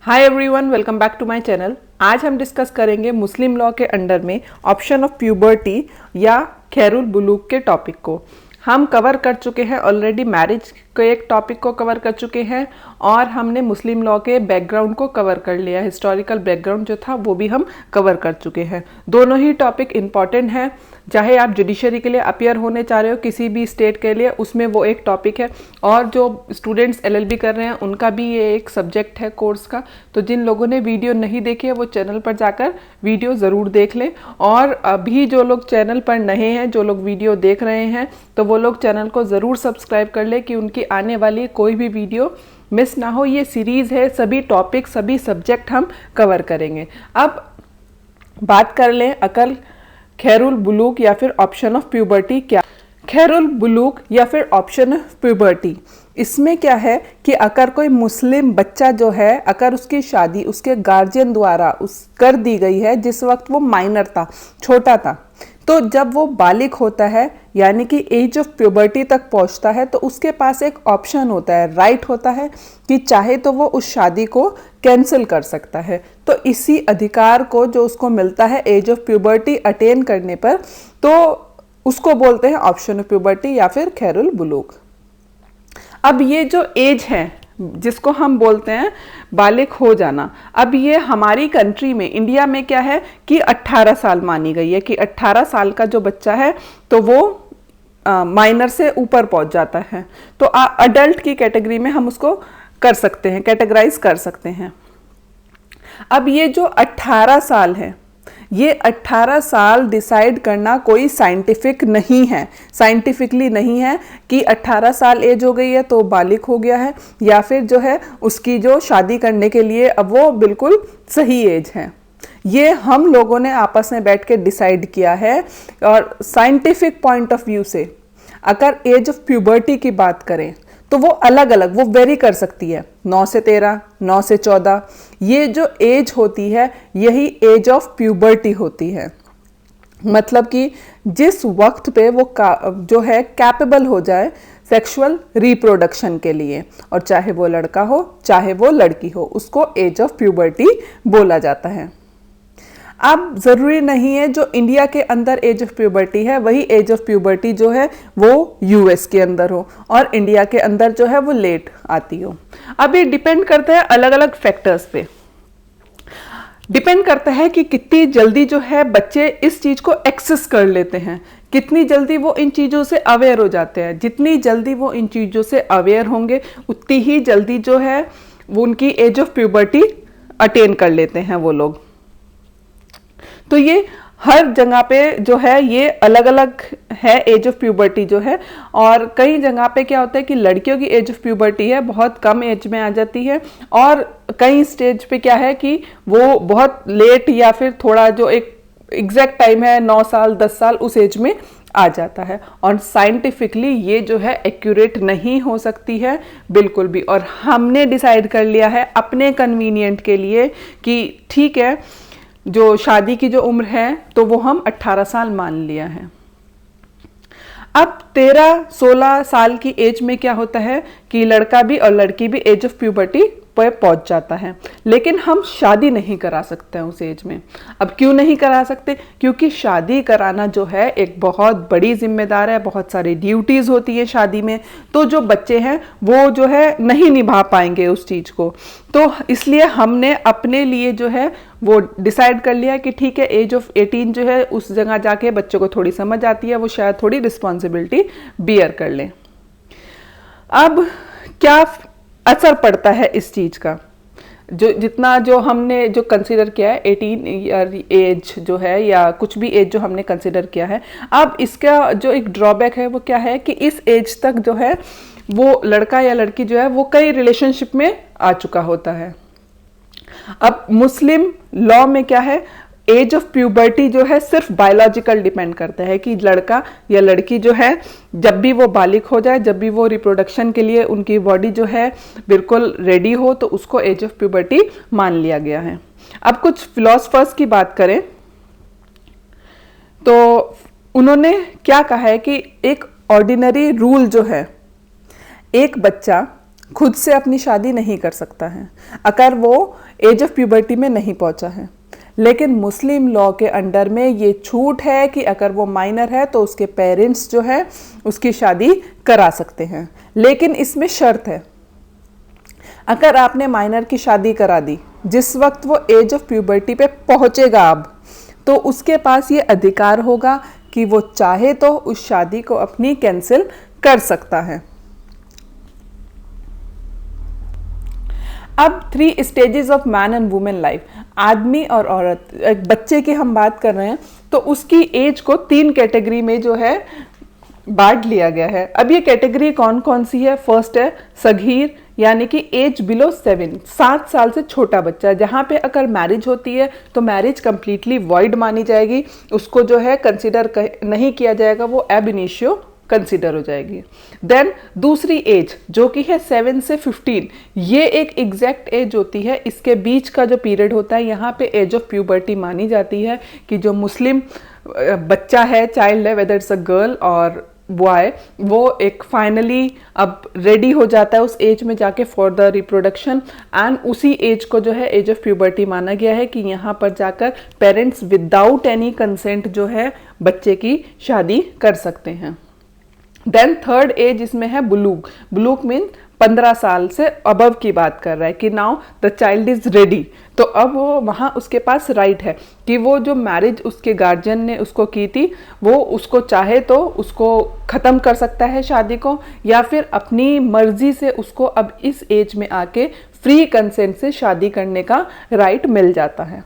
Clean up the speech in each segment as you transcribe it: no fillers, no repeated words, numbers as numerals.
Hi everyone, welcome back to my channel. आज हम discuss करेंगे मुस्लिम लॉ के अंडर में ऑप्शन ऑफ प्यूबर्टी या खैरुल बुलूग के टॉपिक को। हम कवर कर चुके हैं ऑलरेडी, मैरिज के एक टॉपिक को कवर कर चुके हैं और हमने मुस्लिम लॉ के बैकग्राउंड को कवर कर लिया। हिस्टोरिकल बैकग्राउंड जो था वो भी हम कवर कर चुके हैं। दोनों ही टॉपिक इम्पॉर्टेंट हैं, चाहे आप जुडिशरी के लिए अपियर होने चाह रहे हो किसी भी स्टेट के लिए, उसमें वो एक टॉपिक है। और जो स्टूडेंट्स एलएलबी कर रहे हैं उनका भी ये एक सब्जेक्ट है कोर्स का। तो जिन लोगों ने वीडियो नहीं देखी है वो चैनल पर जाकर वीडियो ज़रूर देख लें। और अभी जो लोग चैनल पर नए हैं, जो लोग वीडियो देख रहे हैं, तो वो लोग चैनल को ज़रूर सब्सक्राइब कर लें कि उनकी आने वाली कोई भी वीडियो मिस ना हो। ये सीरीज़ है, सभी टॉपिक सभी सब्जेक्ट हम कवर करेंगे। अब बात कर लें अकल खैरुल बुलूग या फिर ऑप्शन ऑफ प्यूबर्टी क्या। खैरुल बुलूग या फिर ऑप्शन ऑफ प्यूबर्टी, इसमें क्या है कि अगर कोई मुस्लिम बच्चा जो है, अगर उसकी शादी उसके गार्जियन द्वारा कर दी गई है जिस वक्त वो माइनर था, छोटा था, तो जब वो बालिग होता है यानी कि एज ऑफ प्यूबर्टी तक पहुंचता है, तो उसके पास एक ऑप्शन होता है, राइट होता है कि चाहे तो वो उस शादी को कैंसिल कर सकता है। तो इसी अधिकार को जो उसको मिलता है एज ऑफ प्यूबर्टी अटेन करने पर, तो उसको बोलते हैं ऑप्शन ऑफ प्यूबर्टी या फिर खैरुल बुलूग। अब ये जो एज है जिसको हम बोलते हैं बालिग हो जाना, अब ये हमारी कंट्री में, इंडिया में क्या है कि 18 साल मानी गई है कि 18 साल का जो बच्चा है तो वो माइनर से ऊपर पहुंच जाता है। तो अडल्ट की कैटेगरी में हम उसको कर सकते हैं, कैटेगराइज कर सकते हैं। अब ये जो 18 साल है, ये 18 साल डिसाइड करना कोई साइंटिफिक नहीं है, साइंटिफिकली नहीं है कि 18 साल एज हो गई है तो बालिग हो गया है, या फिर जो है उसकी जो शादी करने के लिए अब वो बिल्कुल सही एज है। ये हम लोगों ने आपस में बैठ के डिसाइड किया है। और साइंटिफिक पॉइंट ऑफ व्यू से अगर एज ऑफ प्यूबर्टी की बात करें तो वो अलग अलग, वो वेरी कर सकती है। 9 से 13, 9 से 14, ये जो एज होती है यही एज ऑफ प्यूबर्टी होती है। मतलब कि जिस वक्त पे वो जो है कैपेबल हो जाए सेक्सुअल रिप्रोडक्शन के लिए, और चाहे वो लड़का हो चाहे वो लड़की हो, उसको एज ऑफ प्यूबर्टी बोला जाता है। अब ज़रूरी नहीं है जो इंडिया के अंदर एज ऑफ प्यूबर्टी है वही एज ऑफ प्यूबर्टी जो है वो यूएस के अंदर हो और इंडिया के अंदर जो है वो लेट आती हो। अब ये डिपेंड करता है अलग अलग फैक्टर्स पे, डिपेंड करता है कि कितनी जल्दी जो है बच्चे इस चीज़ को एक्सेस कर लेते हैं, कितनी जल्दी वो इन चीज़ों से अवेयर हो जाते हैं। जितनी जल्दी वो इन चीज़ों से अवेयर होंगे उतनी ही जल्दी जो है वो उनकी एज ऑफ प्यूबर्टी अटेन कर लेते हैं वो लोग। तो ये हर जगह पे जो है ये अलग अलग है एज ऑफ प्यूबर्टी जो है। और कई जगह पे क्या होता है कि लड़कियों की एज ऑफ प्यूबर्टी है बहुत कम एज में आ जाती है, और कई स्टेज पे क्या है कि वो बहुत लेट या फिर थोड़ा जो एक एग्जैक्ट टाइम है 9 साल 10 साल उस एज में आ जाता है। और साइंटिफिकली ये जो है एक्यूरेट नहीं हो सकती है बिल्कुल भी। और हमने डिसाइड कर लिया है अपने कन्वीनियंट के लिए कि ठीक है, जो शादी की जो उम्र है तो वो हम 18 साल मान लिया है। अब 13-16 साल की एज में क्या होता है कि लड़का भी और लड़की भी एज ऑफ प्यूबर्टी पर पहुंच जाता है, लेकिन हम शादी नहीं करा सकते हैं उस एज में। अब क्यों नहीं करा सकते? क्योंकि शादी कराना जो है एक बहुत बड़ी जिम्मेदारी है, बहुत सारी ड्यूटीज़ होती है शादी में, तो जो बच्चे हैं वो जो है नहीं निभा पाएंगे उस चीज़ को। तो इसलिए हमने अपने लिए जो है वो डिसाइड कर लिया कि ठीक है, एज ऑफ 18 जो है उस जगह जाके बच्चों को थोड़ी समझ आती है, वो शायद थोड़ी रिस्पॉन्सिबिलिटी बियर कर लें। अब क्या असर पड़ता है इस चीज़ का, जो जितना जो हमने जो कंसीडर किया है 18 ईयर एज जो है या कुछ भी एज जो हमने कंसीडर किया है, अब इसका जो एक ड्रॉबैक है वो क्या है कि इस एज तक जो है वो लड़का या लड़की जो है वो कई रिलेशनशिप में आ चुका होता है। अब मुस्लिम लॉ में क्या है, एज ऑफ प्यूबर्टी जो है सिर्फ बायोलॉजिकल डिपेंड करता है कि लड़का या लड़की जो है जब भी वो बालिग हो जाए, जब भी वो रिप्रोडक्शन के लिए उनकी बॉडी जो है बिल्कुल रेडी हो, तो उसको एज ऑफ प्यूबर्टी मान लिया गया है। अब कुछ फिलोसफर्स की बात करें तो उन्होंने क्या कहा है कि एक ऑर्डिनरी रूल जो है, एक बच्चा खुद से अपनी शादी नहीं कर सकता है अगर वो एज ऑफ प्यूबर्टी में नहीं पहुंचा है। लेकिन मुस्लिम लॉ के अंडर में ये छूट है कि अगर वो माइनर है तो उसके पेरेंट्स जो है उसकी शादी करा सकते हैं। लेकिन इसमें शर्त है, अगर आपने माइनर की शादी करा दी जिस वक्त वो एज ऑफ प्यूबर्टी पे पहुंचेगा अब, तो उसके पास ये अधिकार होगा कि वो चाहे तो उस शादी को अपनी कैंसिल कर सकता है। अब 3 stages of man and women life, आदमी और औरत, एक बच्चे की हम बात कर रहे हैं तो उसकी एज को 3 कैटेगरी में जो है बांट लिया गया है। अब ये कैटेगरी कौन कौन सी है? फर्स्ट है सगीर, यानी कि एज बिलो 7 साल से छोटा बच्चा, जहाँ पे अगर मैरिज होती है तो मैरिज कंप्लीटली वॉइड मानी जाएगी, उसको जो है कंसिडर नहीं किया जाएगा, वो एब इनिशियो कंसिडर हो जाएगी। देन दूसरी एज जो कि है 7 से 15, ये एक एग्जैक्ट एज होती है, इसके बीच का जो पीरियड होता है यहाँ पे एज ऑफ प्यूबर्टी मानी जाती है कि जो मुस्लिम बच्चा है, चाइल्ड है, वेदर इट्स अ गर्ल और बॉय, वो एक फाइनली अब रेडी हो जाता है उस एज में जाके फॉर द रिप्रोडक्शन, एंड उसी एज को जो है एज ऑफ प्यूबर्टी माना गया है कि यहाँ पर जाकर पेरेंट्स विदाउट एनी कंसेंट जो है बच्चे की शादी कर सकते हैं। देन थर्ड एज इसमें है बुलूग। बुलूग मीन 15 साल से अबव की बात कर रहा है कि now the child is ready, तो अब वो वहाँ उसके पास राइट है कि वो जो मैरिज उसके गार्जियन ने उसको की थी वो उसको चाहे तो उसको ख़त्म कर सकता है शादी को, या फिर अपनी मर्जी से उसको अब इस एज में आके फ्री कंसेंट से शादी करने का राइट मिल जाता है।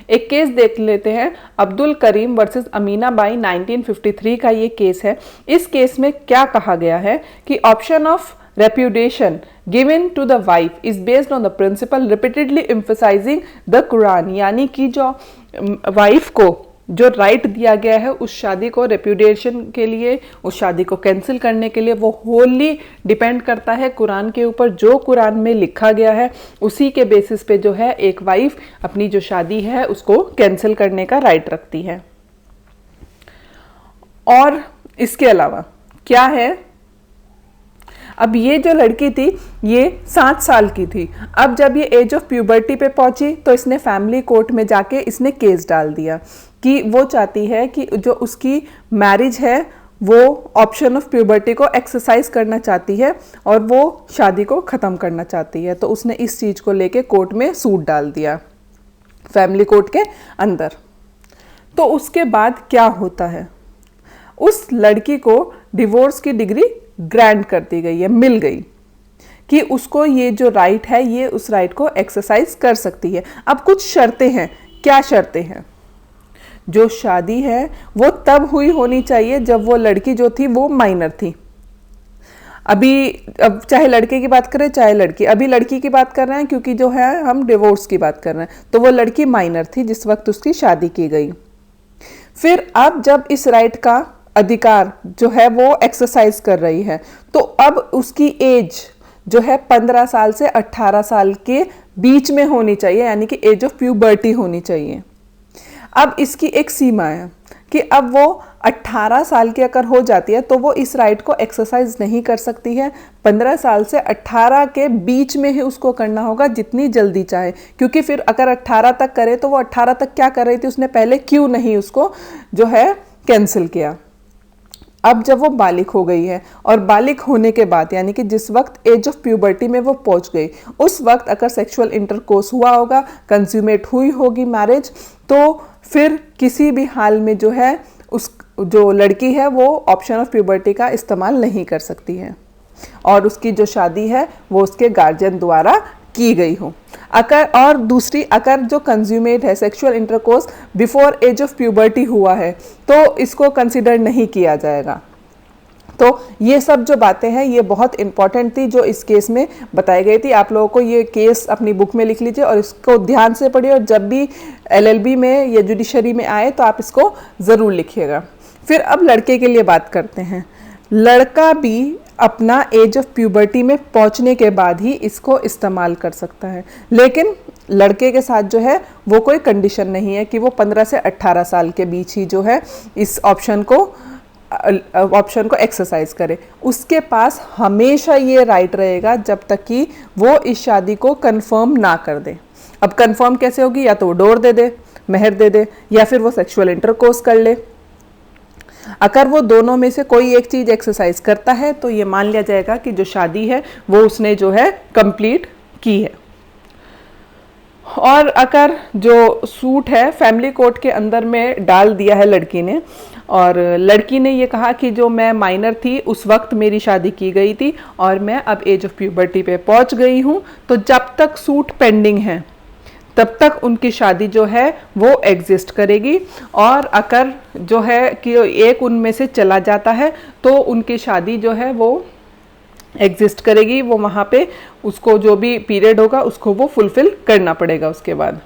एक केस देख लेते हैं, अब्दुल करीम वर्सेस अमीना बाई 1953 का ये केस है। इस केस में क्या कहा गया है कि option of repudiation given to the wife is based on the principle repeatedly emphasizing the Quran, यानी कि जो वाइफ को जो राइट दिया गया है उस शादी को रेप्यूडिएशन के लिए, उस शादी को कैंसिल करने के लिए, वो होली डिपेंड करता है कुरान के ऊपर। जो कुरान में लिखा गया है उसी के बेसिस पे जो है एक वाइफ अपनी जो शादी है उसको कैंसिल करने का राइट रखती है। और इसके अलावा क्या है, अब ये जो लड़की थी ये 7 साल की थी, अब जब ये एज ऑफ प्यूबर्टी पे पहुंची तो इसने फैमिली कोर्ट में जाके इसने केस डाल दिया कि वो चाहती है कि जो उसकी मैरिज है वो ऑप्शन ऑफ प्यूबर्टी को एक्सरसाइज करना चाहती है और वो शादी को ख़त्म करना चाहती है। तो उसने इस चीज़ को लेके कोर्ट में सूट डाल दिया फैमिली कोर्ट के अंदर। तो उसके बाद क्या होता है, उस लड़की को डिवोर्स की डिग्री ग्रांट कर दी गई है, मिल गई कि उसको ये जो राइट है ये उस राइट को एक्सरसाइज कर सकती है। अब कुछ शर्तें हैं, क्या शर्तें हैं? जो शादी है वो तब हुई होनी चाहिए जब वो लड़की जो थी वो माइनर थी। अभी अब चाहे लड़के की बात करें चाहे लड़की, अभी लड़की की बात कर रहे हैं क्योंकि जो है हम डिवोर्स की बात कर रहे हैं, तो वो लड़की माइनर थी जिस वक्त उसकी शादी की गई। फिर अब जब इस राइट का अधिकार जो है वो एक्सरसाइज कर रही है तो अब उसकी एज जो है 15 साल से 18 साल के बीच में होनी चाहिए, यानी कि एज ऑफ प्यूबर्टी होनी चाहिए। अब इसकी एक सीमा है कि अब वो 18 साल की अगर हो जाती है तो वो इस राइट को एक्सरसाइज नहीं कर सकती है। 15 साल से 18 के बीच में ही उसको करना होगा जितनी जल्दी चाहे, क्योंकि फिर अगर 18 तक करे तो वो 18 तक क्या कर रही थी, उसने पहले क्यों नहीं उसको जो है कैंसिल किया। अब जब वो बालिग हो गई है और बालिग होने के बाद यानी कि जिस वक्त एज ऑफ प्यूबर्टी में वो पहुंच गई उस वक्त अगर सेक्सुअल इंटरकोर्स हुआ होगा, कंज्यूमेट हुई होगी मैरिज, तो फिर किसी भी हाल में जो है उस जो लड़की है वो ऑप्शन ऑफ प्यूबर्टी का इस्तेमाल नहीं कर सकती है और उसकी जो शादी है वो उसके गार्जियन द्वारा की गई हो। अगर और दूसरी, अगर जो कंज्यूमेट है sexual intercourse before age of puberty हुआ है तो इसको कंसिडर नहीं किया जाएगा। तो ये सब जो बातें हैं ये बहुत इंपॉर्टेंट थी जो इस केस में बताई गई थी। आप लोगों को ये केस अपनी बुक में लिख लीजिए और इसको ध्यान से पढ़िए, और जब भी LLB में या जुडिशरी में आए तो आप इसको ज़रूर लिखिएगा। फिर अब लड़के के लिए बात करते हैं। लड़का भी अपना एज ऑफ प्यूबर्टी में पहुंचने के बाद ही इसको इस्तेमाल कर सकता है, लेकिन लड़के के साथ जो है वो कोई कंडीशन नहीं है कि वो 15 से 18 साल के बीच ही जो है इस ऑप्शन को ऑप्शन को एक्सरसाइज करे। उसके पास हमेशा ये राइट रहेगा जब तक कि वो इस शादी को कंफर्म ना कर दे। अब कंफर्म कैसे होगी? या तो वो डोर दे दे, मेहर दे दे, या फिर वो सेक्सुअल इंटरकोर्स कर ले। अगर वो दोनों में से कोई एक चीज एक्सरसाइज करता है तो ये मान लिया जाएगा कि जो शादी है वो उसने जो है कंप्लीट की है। और अगर जो सूट है फैमिली कोर्ट के अंदर में डाल दिया है लड़की ने, और लड़की ने ये कहा कि जो मैं माइनर थी उस वक्त मेरी शादी की गई थी और मैं अब एज ऑफ प्यूबर्टी पे पहुंच गई हूँ, तो जब तक सूट पेंडिंग है तब तक उनकी शादी जो है वो एग्जिस्ट करेगी। और अगर जो है कि एक उनमें से चला जाता है तो उनकी शादी जो है वो एग्जिस्ट करेगी। वो वहाँ पे उसको जो भी पीरियड होगा उसको वो फुलफिल करना पड़ेगा उसके बाद।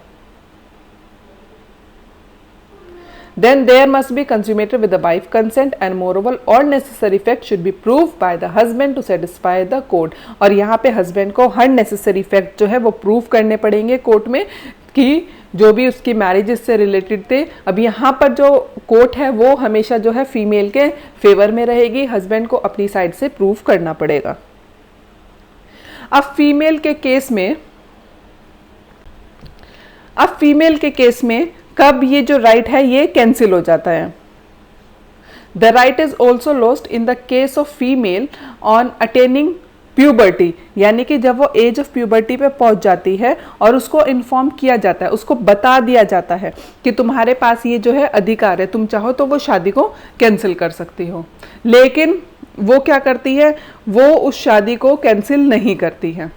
Then there must be consummated with the wife consent and moreover all necessary facts should be proved by the husband to satisfy the court। और यहाँ पे husband को हर necessary fact जो है वो prove करने पड़ेंगे कोर्ट में कि जो भी उसकी मैरिजेस से रिलेटेड थे। अब यहाँ पर जो कोर्ट है वो हमेशा जो है फीमेल के फेवर में रहेगी, हस्बैंड को अपनी साइड से प्रूव करना पड़ेगा। अब फीमेल के केस में कब ये जो राइट है ये कैंसिल हो जाता है? The right is also lost in the case of female on attaining puberty, यानी कि जब वो एज ऑफ प्यूबर्टी पे पहुंच जाती है और उसको इन्फॉर्म किया जाता है, उसको बता दिया जाता है कि तुम्हारे पास ये जो है अधिकार है, तुम चाहो तो वो शादी को कैंसिल कर सकती हो। लेकिन वो क्या करती है? वो उस शादी को कैंसिल नहीं करती है,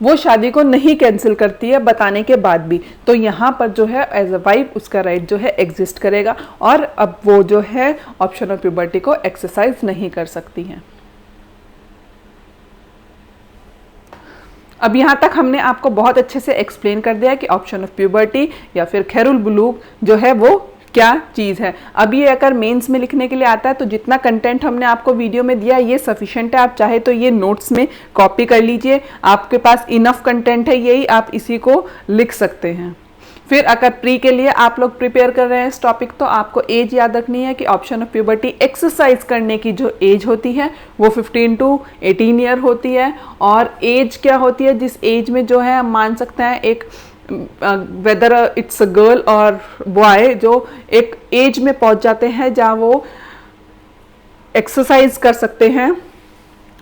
वो शादी को नहीं कैंसिल करती है बताने के बाद भी। तो यहाँ पर जो है एज अ वाइफ उसका राइट जो है एग्जिस्ट करेगा और अब वो जो है ऑप्शन ऑफ प्यूबर्टी को एक्सरसाइज नहीं कर सकती हैं। अब यहाँ तक हमने आपको बहुत अच्छे से एक्सप्लेन कर दिया कि ऑप्शन ऑफ प्यूबर्टी या फिर खैरुल बुलूग जो है वो क्या चीज़ है। अब ये अगर मेंस में लिखने के लिए आता है तो जितना कंटेंट हमने आपको वीडियो में दिया ये सफिशिएंट है। आप चाहे तो ये नोट्स में कॉपी कर लीजिए, आपके पास इनफ कंटेंट है, यही आप इसी को लिख सकते हैं। फिर अगर प्री के लिए आप लोग प्रिपेयर कर रहे हैं इस टॉपिक तो आपको एज याद रखनी है कि ऑप्शन ऑफ प्यूबर्टी एक्सरसाइज करने की जो एज होती है वो 15 to 18 ईयर होती है। और एज क्या होती है? जिस एज में जो है हम मान सकते हैं एक वेदर इट्स अ गर्ल और बॉय जो एक एज में पहुंच जाते हैं जहां वो एक्सरसाइज कर सकते हैं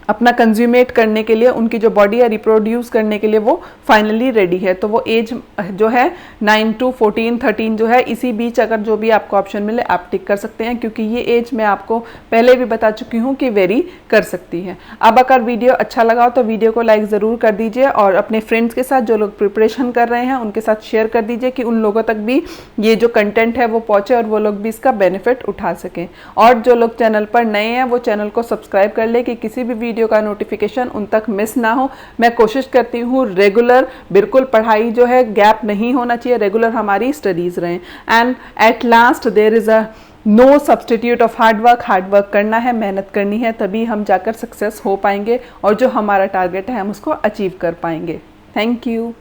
अपना कंज्यूमेट करने के लिए, उनकी जो बॉडी है रिप्रोड्यूस करने के लिए वो फाइनली रेडी है। तो वो एज जो है 9 to 14, 13 जो है, इसी बीच अगर जो भी आपको ऑप्शन मिले आप टिक कर सकते हैं, क्योंकि ये एज मैं आपको पहले भी बता चुकी हूँ कि वेरी कर सकती है। अब अगर वीडियो अच्छा लगा हो तो वीडियो को लाइक ज़रूर कर दीजिए और अपने फ्रेंड्स के साथ जो लोग प्रिपरेशन कर रहे हैं उनके साथ शेयर कर दीजिए कि उन लोगों तक भी ये जो कंटेंट है वो पहुँचे और वो लोग भी इसका बेनिफिट उठा सकें। और जो लोग चैनल पर नए हैं वो चैनल को सब्सक्राइब कर ले कि किसी भी वीडियो का नोटिफिकेशन उन तक मिस ना हो। मैं कोशिश करती हूँ रेगुलर, बिल्कुल पढ़ाई जो है गैप नहीं होना चाहिए, रेगुलर हमारी स्टडीज रहें। And at last there is a no substitute of hard work करना है, मेहनत करनी है, तभी हम जाकर सक्सेस हो पाएंगे और जो हमारा टारगेट है हम उसको अचीव कर पाएंगे। Thank you.